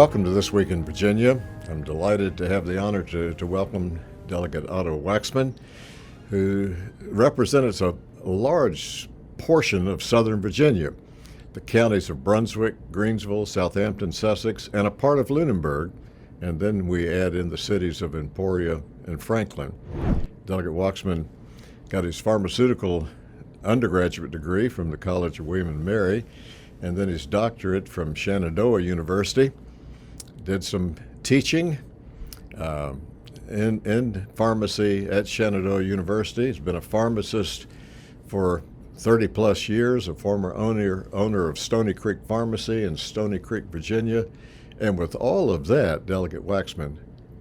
Welcome to This Week in Virginia. I'm delighted to have the honor to welcome Delegate Otto Wachsmann, who represents a large portion of Southern Virginia, the counties of Brunswick, Greensville, Southampton, Sussex, and a part of Lunenburg, and then we add in the cities of Emporia and Franklin. Delegate Wachsmann got his pharmaceutical undergraduate degree from the College of William and Mary, and then his doctorate from Shenandoah University. Did some teaching in pharmacy at Shenandoah University. He's been a pharmacist for 30 plus years, a former owner of Stony Creek Pharmacy in Stony Creek, Virginia. And with all of that, Delegate Wachsmann,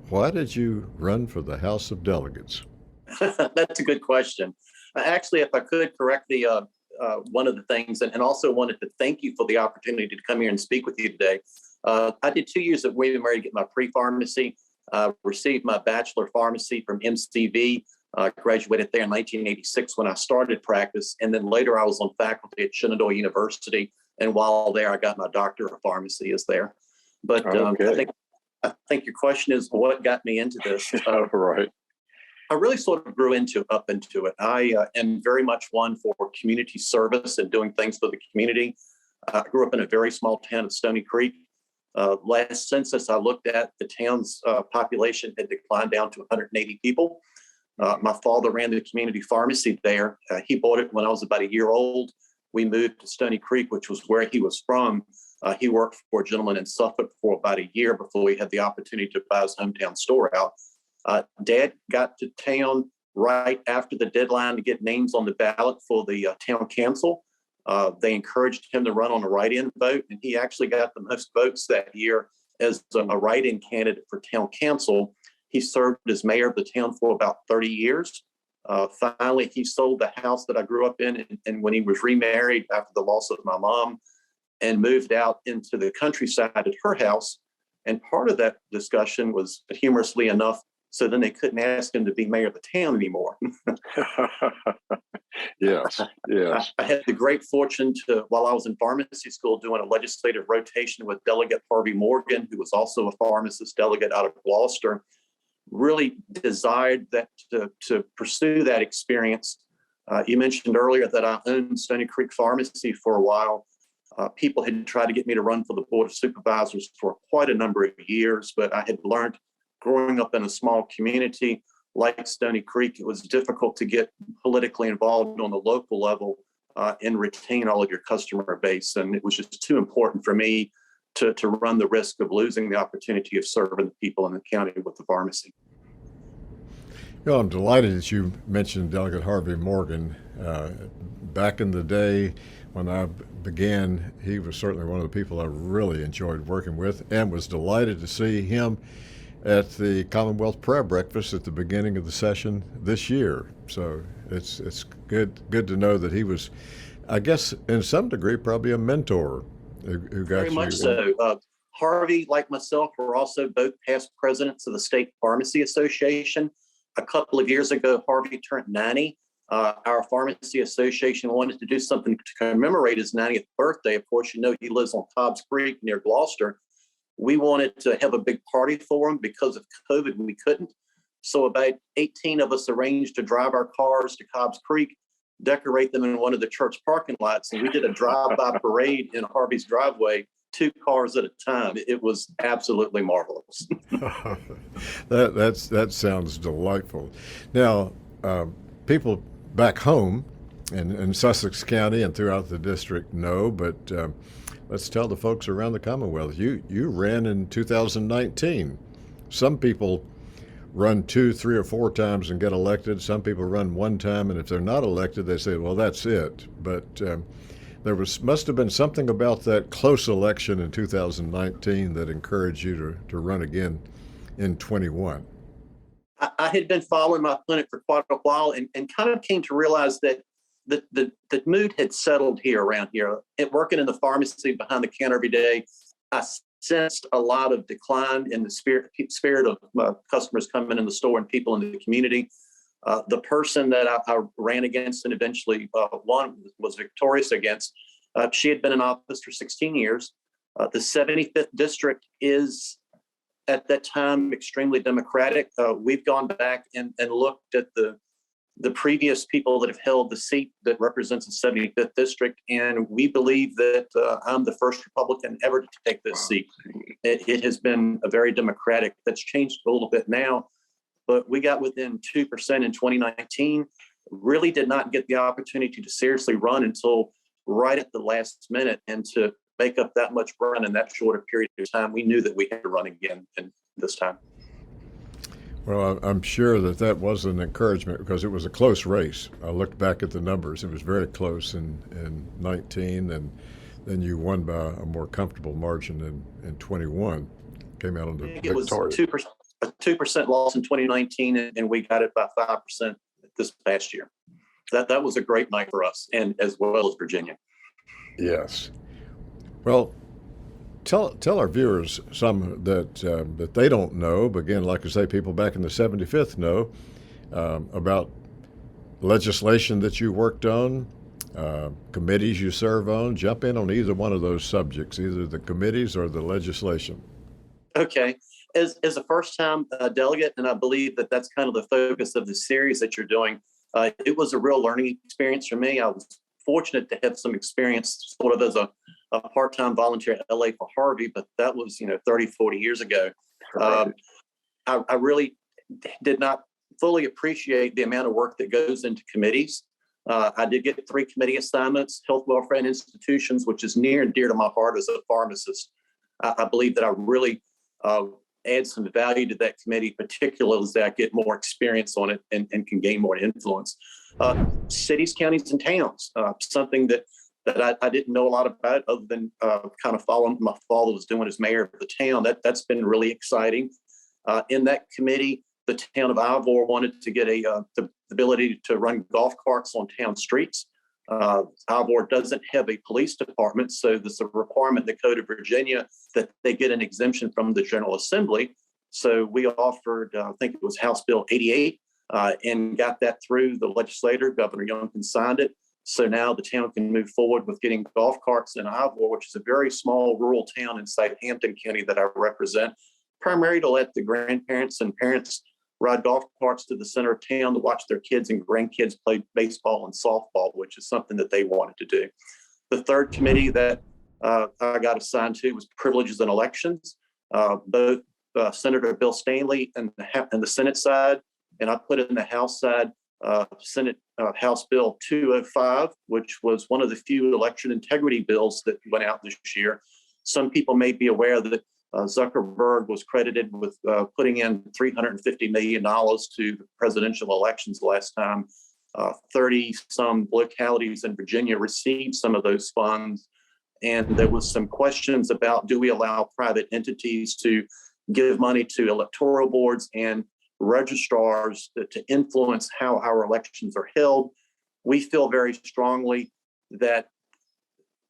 why did you run for the House of Delegates? That's a good question. Actually, if I could correct the one of the things, and also wanted to thank you for the opportunity to come here and speak with you today. I did 2 years at William & Mary to get my pre-pharmacy, received my bachelor of pharmacy from MCV, graduated there in 1986 when I started practice, and then later I was on faculty at Shenandoah University, and while there I got my doctor of pharmacy is there. But I think your question is what got me into this. Right. I really sort of grew up into it. I am very much one for community service and doing things for the community. I grew up in a very small town of Stony Creek. Last census I looked at, the town's population had declined down to 180 people. My father ran the community pharmacy there. He bought it when I was about a year old. We moved to Stony Creek, which was where he was from. He worked for a gentleman in Suffolk for about a year before he had the opportunity to buy his hometown store out. Dad got to town right after the deadline to get names on the ballot for the town council. They encouraged him to run on a write-in vote, and he actually got the most votes that year as a write-in candidate for town council. He served as mayor of the town for about 30 years. Finally, he sold the house that I grew up in, and when he was remarried after the loss of my mom, and moved out into the countryside at her house. And part of that discussion was, humorously enough, so then they couldn't ask him to be mayor of the town anymore. Yes. I had the great fortune to, while I was in pharmacy school, doing a legislative rotation with Delegate Harvey Morgan, who was also a pharmacist delegate out of Gloucester, really desired that to pursue that experience. You mentioned earlier that I owned Stony Creek Pharmacy for a while. People had tried to get me to run for the Board of Supervisors for quite a number of years, but I had learned growing up in a small community like Stony Creek, it was difficult to get politically involved on the local level and retain all of your customer base. And it was just too important for me to run the risk of losing the opportunity of serving the people in the county with the pharmacy. Well, I'm delighted that you mentioned Delegate Harvey Morgan. Back in the day when I began, he was certainly one of the people I really enjoyed working with, and was delighted to see him at the Commonwealth Prayer Breakfast at the beginning of the session this year. So it's good to know that he was, I guess, in some degree, probably a mentor who got Very you. much so. Harvey, like myself, were also both past presidents of the State Pharmacy Association. A couple of years ago, Harvey turned 90. Our pharmacy association wanted to do something to commemorate his 90th birthday. Of course, you know, he lives on Cobbs Creek near Gloucester. We wanted to have a big party for him. Because of COVID, we couldn't. So about 18 of us arranged to drive our cars to Cobbs Creek, decorate them in one of the church parking lots, and we did a drive-by parade in Harvey's driveway, 2 cars at a time. It was absolutely marvelous. That sounds delightful. Now, people back home in Sussex County and throughout the district know, but let's tell the folks around the Commonwealth, you ran in 2019. Some people run 2, 3, or 4 times and get elected. Some people run 1 time, and if they're not elected, they say, well, that's it. But there must have been something about that close election in 2019 that encouraged you to run again in 21. I had been following my clinic for quite a while and kind of came to realize that the mood had settled here around here. Working in the pharmacy behind the counter every day, I sensed a lot of decline in the spirit of customers coming in the store and people in the community. The person that I ran against and eventually was victorious against, she had been in office for 16 years. The 75th district is at that time extremely Democratic. We've gone back and looked at the previous people that have held the seat that represents the 75th district, and we believe that I'm the first Republican ever to take this seat. It has been a very Democratic. That's changed a little bit now, but we got within 2% in 2019. Really did not get the opportunity to seriously run until right at the last minute, and to make up that much run in that short a period of time, we knew that we had to run again this time. Well, I'm sure that was an encouragement because it was a close race. I looked back at the numbers. It was very close in 19, and then you won by a more comfortable margin in 21. Came out on the it was a 2% loss in 2019, and we got it by 5% this past year. That was a great night for us, and as well as Virginia. Yes. Well, tell our viewers some that they don't know, but again, like I say, people back in the 75th know about legislation that you worked on, committees you serve on. Jump in on either one of those subjects, either the committees or the legislation. Okay. As a first-time delegate, and I believe that that's kind of the focus of the series that you're doing, it was a real learning experience for me. I was fortunate to have some experience sort of as a part-time volunteer at LA for Harvey, but that was, 30, 40 years ago. I really did not fully appreciate the amount of work that goes into committees. I did get 3 committee assignments: health, welfare, and institutions, which is near and dear to my heart as a pharmacist. I believe that I really add some value to that committee, particularly as I get more experience on it and can gain more influence. Cities, counties, and towns, something that I didn't know a lot about other than kind of following my father was doing as mayor of the town. That's been really exciting. In that committee, the town of Ivor wanted to get the ability to run golf carts on town streets. Ivor doesn't have a police department, so there's a requirement in the Code of Virginia that they get an exemption from the General Assembly. So we offered, I think it was House Bill 88, and got that through the legislator. Governor Youngkin signed it. So now the town can move forward with getting golf carts in Ivor, which is a very small rural town inside Hampton County that I represent, primarily to let the grandparents and parents ride golf carts to the center of town to watch their kids and grandkids play baseball and softball, which is something that they wanted to do. The third committee that I got assigned to was privileges and elections. Both Senator Bill Stanley and the Senate side, and I put in the House side, Senate House Bill 205, which was one of the few election integrity bills that went out this year. Some people may be aware that Zuckerberg was credited with putting in $350 million to the presidential elections last time. 30 some localities in Virginia received some of those funds. And there was some questions about, do we allow private entities to give money to electoral boards and registrars to influence how our elections are held? We feel very strongly that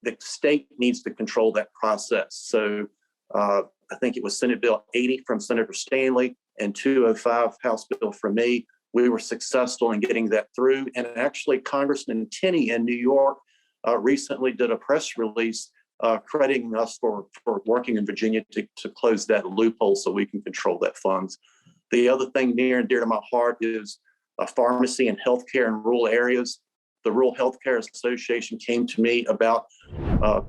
the state needs to control that process. So I think it was Senate Bill 80 from Senator Stanley and 205 House Bill from me. We were successful in getting that through. And actually, Congressman Tenney in New York recently did a press release crediting us for working in Virginia to close that loophole so we can control that funds. The other thing near and dear to my heart is pharmacy and healthcare in rural areas. The Rural Healthcare Association came to me about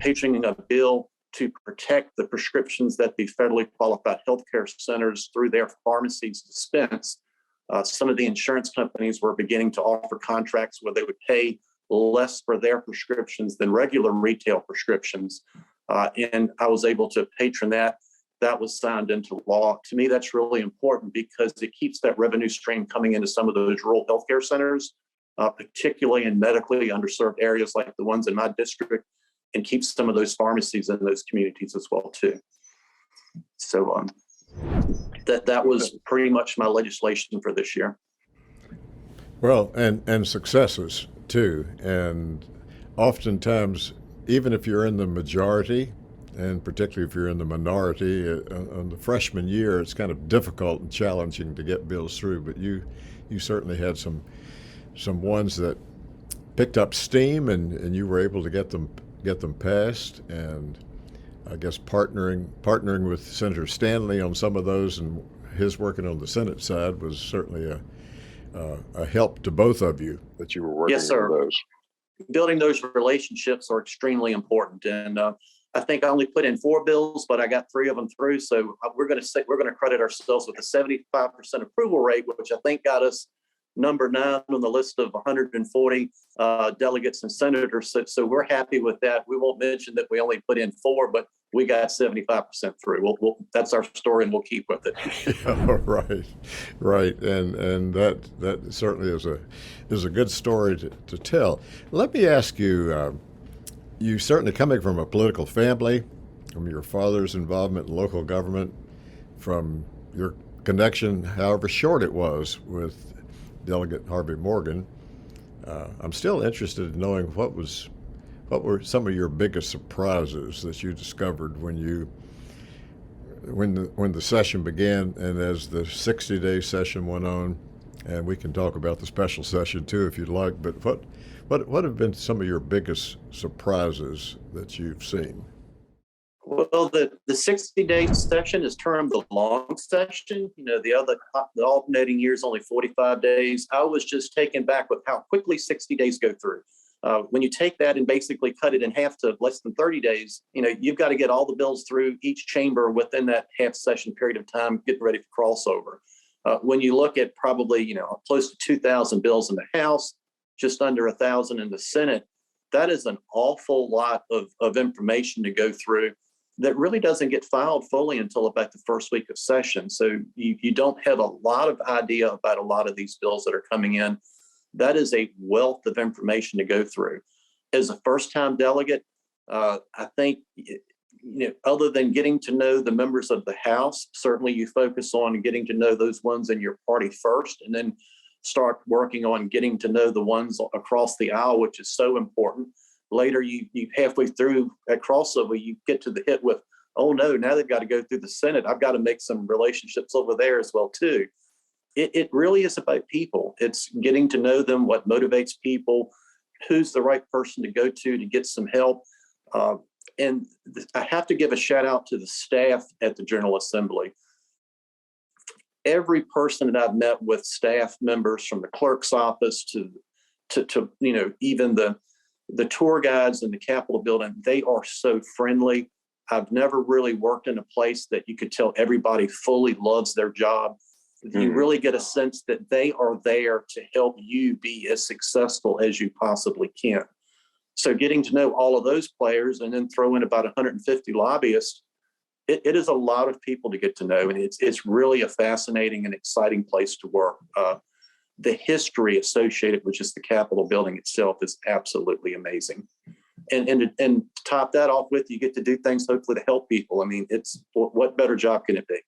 patroning a bill to protect the prescriptions that the federally qualified healthcare centers through their pharmacies dispense. Some of the insurance companies were beginning to offer contracts where they would pay less for their prescriptions than regular retail prescriptions. And I was able to patron that. That was signed into law. To me, that's really important because it keeps that revenue stream coming into some of those rural healthcare centers, particularly in medically underserved areas like the ones in my district, and keeps some of those pharmacies in those communities as well too. So that was pretty much my legislation for this year. Well, and successes too. And oftentimes, even if you're in the majority, and particularly if you're in the minority, on the freshman year, it's kind of difficult and challenging to get bills through. But you certainly had some ones that picked up steam, and you were able to get them passed. And I guess partnering with Senator Stanley on some of those, and his working on the Senate side was certainly a help to both of you that you were working Yes, sir. on those. Building those relationships are extremely important. And I think I only put in 4 bills, but I got 3 of them through. So we're going to credit ourselves with a 75% approval rate, which I think got us number 9 on the list of 140 delegates and senators. So we're happy with that. We won't mention that we only put in 4, but we got 75% through. That's our story, and we'll keep with it. Yeah, right, and that certainly is a good story to tell. Let me ask you. You certainly coming from a political family, from your father's involvement in local government, from your connection, however short it was, with Delegate Harvey Morgan. I'm still interested in knowing what were some of your biggest surprises that you discovered when the session began, and as the 60-day session went on, and we can talk about the special session too if you'd like. But what have been some of your biggest surprises that you've seen? Well, the 60-day session is termed the long session. The alternating years only 45 days. I was just taken back with how quickly 60 days go through. When you take that and basically cut it in half to less than 30 days, you've got to get all the bills through each chamber within that half session period of time, getting ready for crossover. When you look at probably, close to 2,000 bills in the House, just under 1,000 in the Senate, that is an awful lot of information to go through that really doesn't get filed fully until about the first week of session. So you don't have a lot of idea about a lot of these bills that are coming in. That is a wealth of information to go through. As a first-time delegate, I think, other than getting to know the members of the House, certainly you focus on getting to know those ones in your party first, and then start working on getting to know the ones across the aisle, which is so important. Later, you halfway through at crossover, you get to the hit with, oh no, now they've got to go through the Senate. I've got to make some relationships over there as well too. It really is about people. It's getting to know them, what motivates people, who's the right person to go to get some help. And I have to give a shout out to the staff at the General Assembly. Every person that I've met with, staff members from the clerk's office to even the tour guides in the Capitol building, they are so friendly. I've never really worked in a place that you could tell everybody fully loves their job. You really get a sense that they are there to help you be as successful as you possibly can. So getting to know all of those players and then throw in about 150 lobbyists, it is a lot of people to get to know. And it's really a fascinating and exciting place to work. The history associated with just the Capitol building itself is absolutely amazing. And to top that off with, you get to do things hopefully to help people. I mean, what better job can it be?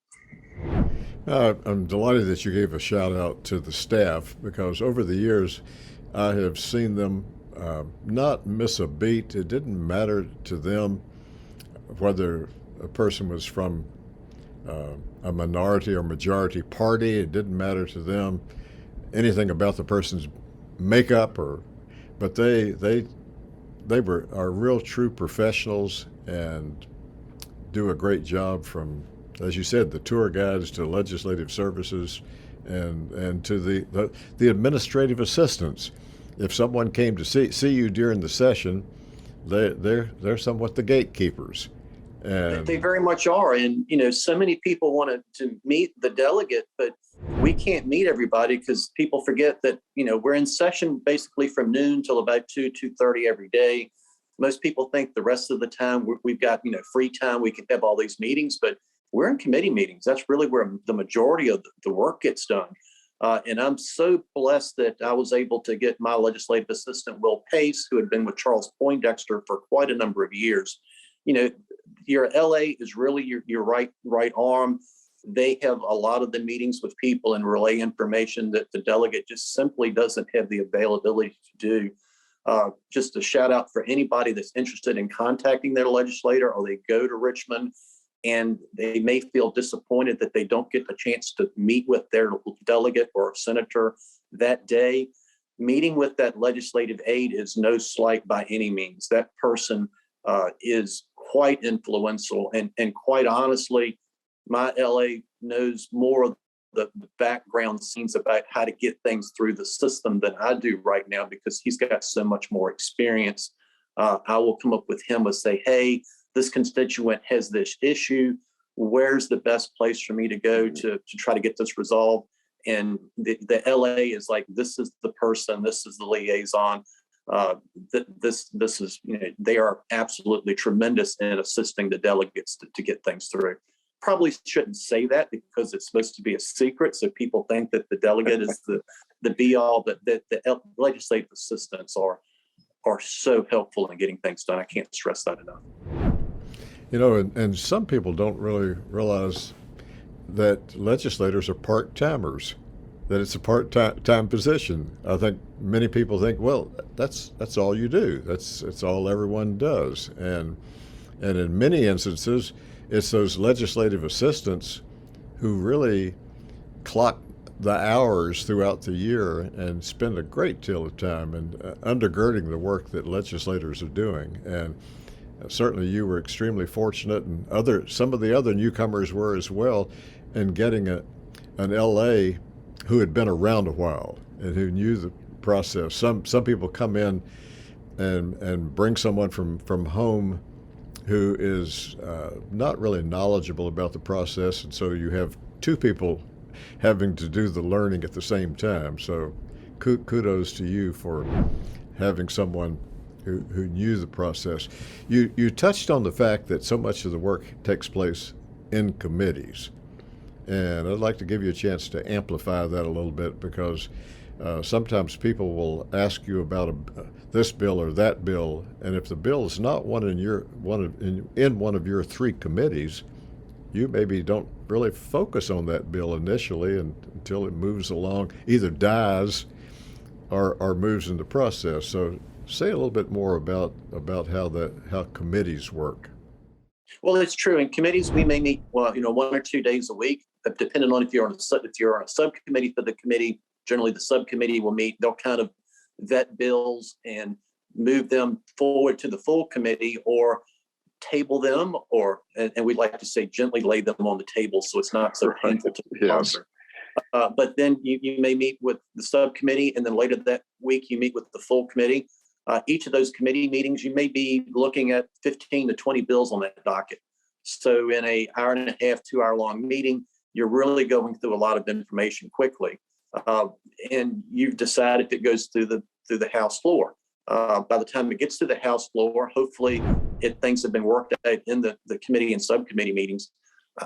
I'm delighted that you gave a shout out to the staff, because over the years I have seen them not miss a beat. It didn't matter to them whether a person was from a minority or majority party. It didn't matter to them anything about the person's makeup, but they are real true professionals and do a great job, from, as you said, the tour guides to legislative services and to the administrative assistants. If someone came to see you during the session, they're somewhat the gatekeepers. And they very much are. And, so many people wanted to meet the delegate, but we can't meet everybody because people forget that, we're in session basically from noon till about 2:30 every day. Most people think the rest of the time we've got, free time. We can have all these meetings, but we're in committee meetings. That's really where the majority of the work gets done. And I'm so blessed that I was able to get my legislative assistant, Will Pace, who had been with Charles Poindexter for quite a number of years. Your LA is really your right arm. They have a lot of the meetings with people and relay information that the delegate just simply doesn't have the availability to do. Just a shout out for anybody that's interested in contacting their legislator, or they go to Richmond and they may feel disappointed that they don't get the chance to meet with their delegate or senator that day. Meeting with that legislative aide is no slight by any means. That person is quite influential. And quite honestly, my LA knows more of the background scenes about how to get things through the system than I do right now, because he's got so much more experience. I will come up with him and say, hey, this constituent has this issue. Where's the best place for me to go to try to get this resolved? And the LA is like, this is the person, this is the liaison. This is, they are absolutely tremendous in assisting the delegates to get things through. Probably shouldn't say that because it's supposed to be a secret, so people think that the delegate is the be all, but the legislative assistants are so helpful in getting things done. I can't stress that enough. And some people don't really realize that legislators are part-timers, that it's a part-time position. I think many people think, well, that's all you do. That's all everyone does. And in many instances, it's those legislative assistants who really clock the hours throughout the year and spend a great deal of time in undergirding the work that legislators are doing. And certainly you were extremely fortunate, and some of the other newcomers were as well, in getting an LA who had been around a while and who knew the process. Some people come in and bring someone from home who is not really knowledgeable about the process, and so you have two people having to do the learning at the same time. So kudos to you for having someone who knew the process. You touched on the fact that so much of the work takes place in committees, and I'd like to give you a chance to amplify that a little bit, because sometimes people will ask you about this bill or that bill, and if the bill is not in one of your three committees, you maybe don't really focus on that bill initially until it moves along, either dies or moves in the process. So say a little bit more about how committees work. Well, it's true. In committees, we may meet 1 or 2 days a week, depending on if you're on a subcommittee for the committee. Generally, the subcommittee will meet. They'll kind of vet bills and move them forward to the full committee, or table them, and we'd like to say gently lay them on the table so it's not so painful to the sponsor. But then you may meet with the subcommittee, and then later that week you meet with the full committee. Each of those committee meetings, you may be looking at 15 to 20 bills on that docket. So in an hour and a half, 2 hour long meeting, you're really going through a lot of information quickly. And you've decided if it goes through the House floor. By the time it gets to the House floor, hopefully things have been worked out in the committee and subcommittee meetings.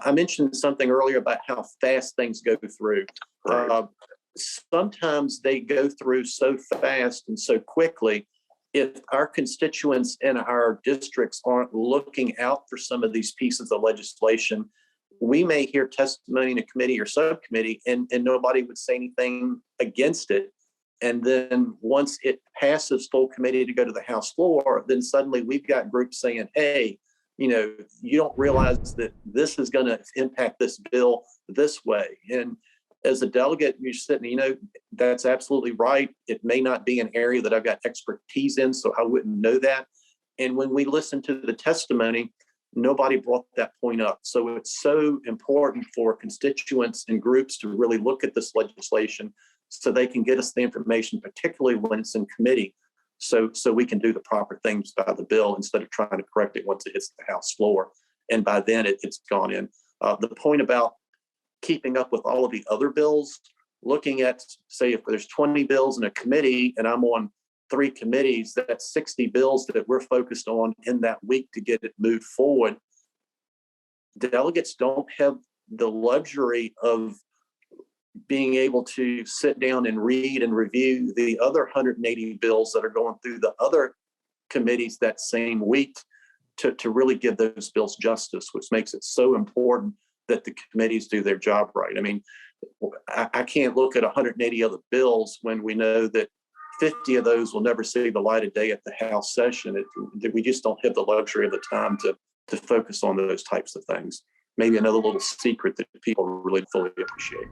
I mentioned something earlier about how fast things go through. Right. Sometimes they go through so fast and so quickly. If our constituents in our districts aren't looking out for some of these pieces of legislation, we may hear testimony in a committee or subcommittee and nobody would say anything against it. And then once it passes full committee to go to the House floor, then suddenly we've got groups saying, hey, you don't realize that this is going to impact this bill this way. And as a delegate, you're sitting, that's absolutely right. It may not be an area that I've got expertise in, so I wouldn't know that. And when we listen to the testimony, nobody brought that point up. So it's so important for constituents and groups to really look at this legislation so they can get us the information, particularly when it's in committee, so we can do the proper things by the bill instead of trying to correct it once it hits the House floor. And by then it's gone in. The point about keeping up with all of the other bills, looking at, say, if there's 20 bills in a committee and I'm on 3 committees, that's 60 bills that we're focused on in that week to get it moved forward. Delegates don't have the luxury of being able to sit down and read and review the other 180 bills that are going through the other committees that same week to really give those bills justice, which makes it so important that the committees do their job right. I mean, I can't look at 180 other bills when we know that 50 of those will never see the light of day at the House session. We just don't have the luxury of the time to focus on those types of things. Maybe another little secret that people really fully appreciate.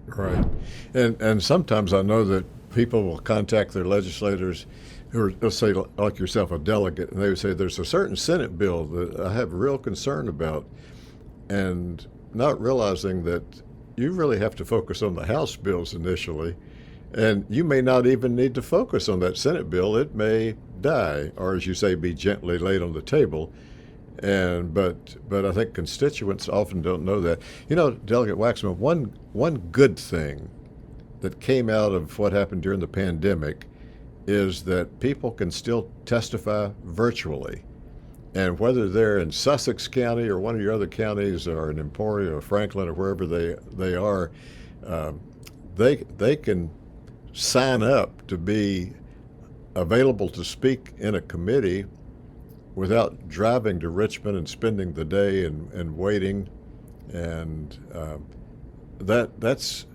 Right. And sometimes I know that people will contact their legislators or let's say like yourself, a delegate, and they would say there's a certain Senate bill that I have real concern about, and not realizing that you really have to focus on the House bills initially, and you may not even need to focus on that Senate bill. It may die, or as you say, be gently laid on the table. And but I think constituents often don't know that. You know, Delegate Wachsmann, one good thing that came out of what happened during the pandemic is that people can still testify virtually. And whether they're in Sussex County or one of your other counties, or in Emporia or Franklin or wherever they are, they can sign up to be available to speak in a committee without driving to Richmond and spending the day and waiting. And that's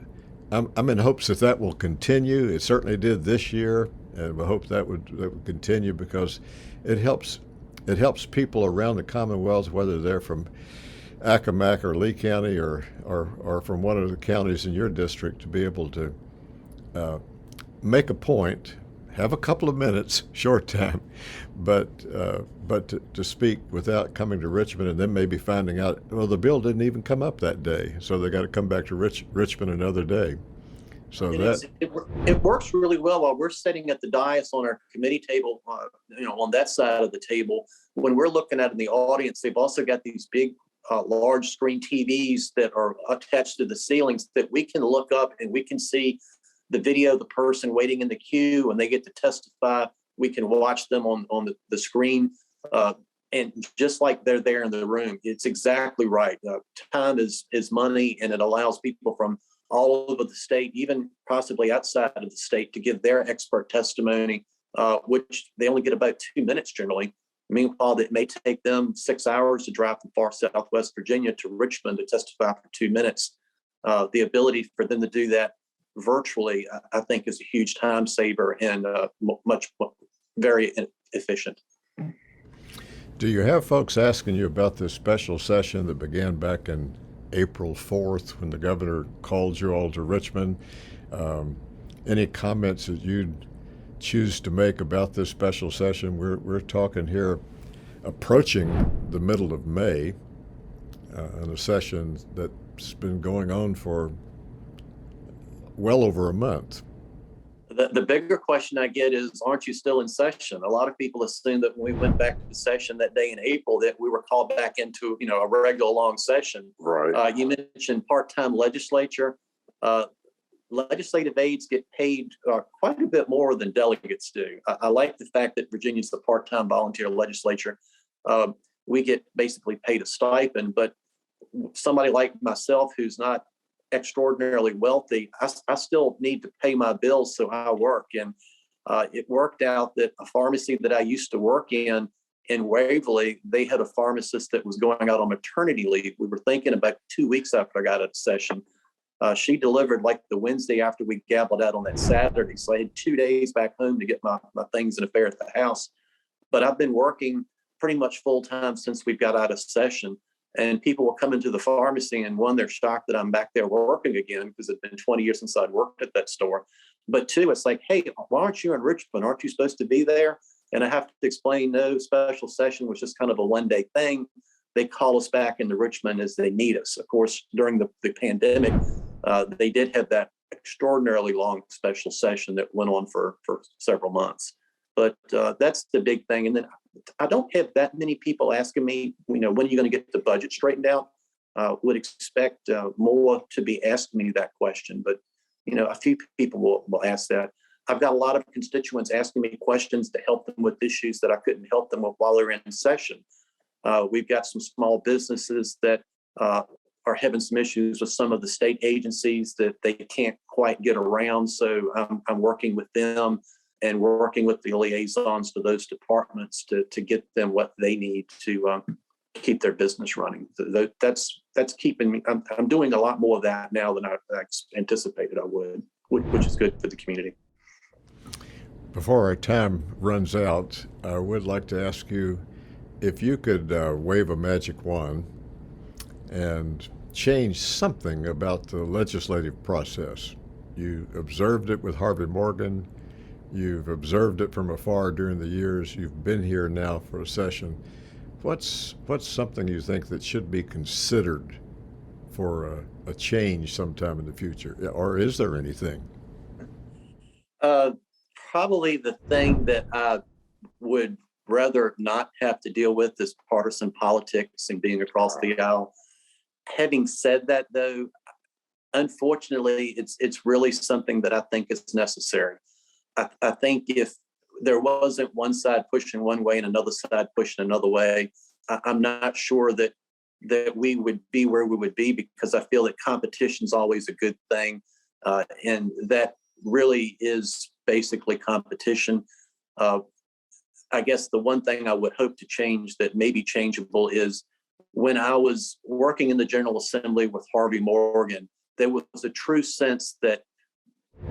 I'm in hopes that will continue. It certainly did this year, and we hope that would continue, because it helps people around the Commonwealth, whether they're from Accomack or Lee County or from one of the counties in your district, to be able to make a point, have a couple of minutes, short time, but to speak without coming to Richmond and then maybe finding out, well, the bill didn't even come up that day, so they got to come back to Richmond another day. So it works really well while we're sitting at the dais on our committee table, on that side of the table. When we're looking at in the audience, they've also got these big, large screen TVs that are attached to the ceilings that we can look up, and we can see the video of the person waiting in the queue, and they get to testify. We can watch them on the screen, and just like they're there in the room. It's exactly right. Time is money, and it allows people from all over the state, even possibly outside of the state, to give their expert testimony, which they only get about 2 minutes generally. Meanwhile, it may take them 6 hours to drive from far southwest Virginia to Richmond to testify for 2 minutes. The ability for them to do that virtually, I think, is a huge time saver and very efficient. Do you have folks asking you about this special session that began back in April 4th when the governor called you all to Richmond? Any comments that you'd choose to make about this special session? We're talking here approaching the middle of May, in a session that's been going on for well over a month. The bigger question I get is, aren't you still in session? A lot of people assume that when we went back to session that day in April, that we were called back into, a regular long session. Right. You mentioned part-time legislature. Legislative aides get paid quite a bit more than delegates do. I like the fact that Virginia's the part-time volunteer legislature. We get basically paid a stipend, but somebody like myself who's not extraordinarily wealthy, I still need to pay my bills, so I work. And it worked out that a pharmacy that I used to work in Waverly, they had a pharmacist that was going out on maternity leave. We were thinking about 2 weeks after I got out of session. She delivered like the Wednesday after we gabbled out on that Saturday. So I had 2 days back home to get my things and affairs at the house. But I've been working pretty much full time since we've got out of session. And people will come into the pharmacy, and one, they're shocked that I'm back there working again, because it's been 20 years since I'd worked at that store. But two, it's like, hey, why aren't you in Richmond? Aren't you supposed to be there? And I have to explain, no, special session was just kind of a one-day thing. They call us back into Richmond as they need us. Of course, during the pandemic, they did have that extraordinarily long special session that went on for several months. But that's the big thing. And then I don't have that many people asking me, when are you going to get the budget straightened out? Would expect more to be asking me that question. But, a few people will ask that. I've got a lot of constituents asking me questions to help them with issues that I couldn't help them with while they're in session. We've got some small businesses that are having some issues with some of the state agencies that they can't quite get around. So I'm working with them and working with the liaisons to those departments to get them what they need to keep their business running. That's keeping me. I'm doing a lot more of that now than I anticipated I would, which is good for the community. Before our time runs out, I would like to ask you if you could wave a magic wand and change something about the legislative process. You observed it with Harvey Morgan. You've observed it from afar during the years. You've been here now for a session. What's something you think that should be considered for a change sometime in the future, or is there anything? Uh, Probably the thing that I would rather not have to deal with is partisan politics and being across the aisle. Having said that, though, unfortunately, it's really something that I think is necessary. I think if there wasn't one side pushing one way and another side pushing another way, I'm not sure that we would be where we would be, because I feel that competition is always a good thing, and that really is basically competition. I guess the one thing I would hope to change that may be changeable is when I was working in the General Assembly with Harvey Morgan, there was a true sense that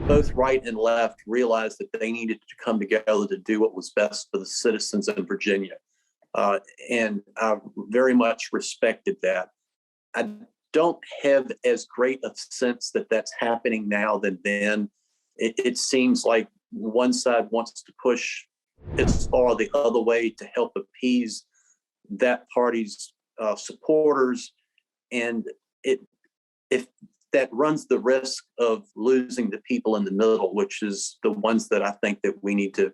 both right and left realized that they needed to come together to do what was best for the citizens in Virginia. And I very much respected that. I don't have as great a sense that that's happening now than then. It seems like one side wants to push as far the other way to help appease that party's supporters, and if that runs the risk of losing the people in the middle, which is the ones that I think that we need to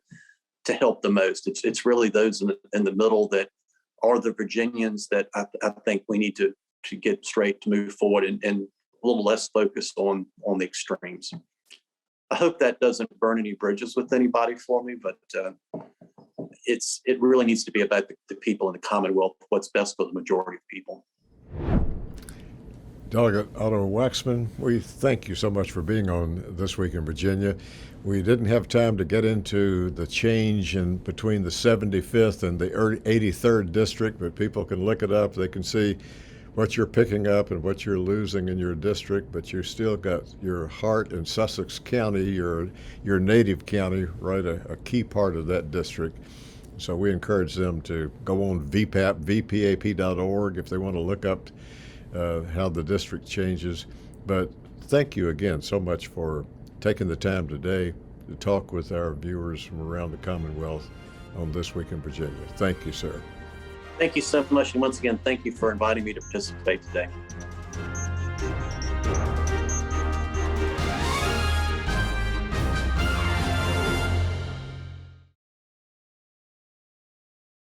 help the most. It's really those in the middle that are the Virginians that I think we need to get straight to move forward, and a little less focused on the extremes. I hope that doesn't burn any bridges with anybody for me, but it really needs to be about the people in the Commonwealth, what's best for the majority of people. Delegate Otto Wachsmann, we thank you so much for being on This Week in Virginia. We didn't have time to get into the change in between the 75th and the 83rd district, but people can look it up. They can see what you're picking up and what you're losing in your district, but you still got your heart in Sussex County, your native county, right, a key part of that district. So we encourage them to go on vpap.org if they want to look up how the district changes. But thank you again so much for taking the time today to talk with our viewers from around the Commonwealth on This Week in Virginia. Thank you, sir. Thank you so much. And once again, thank you for inviting me to participate today.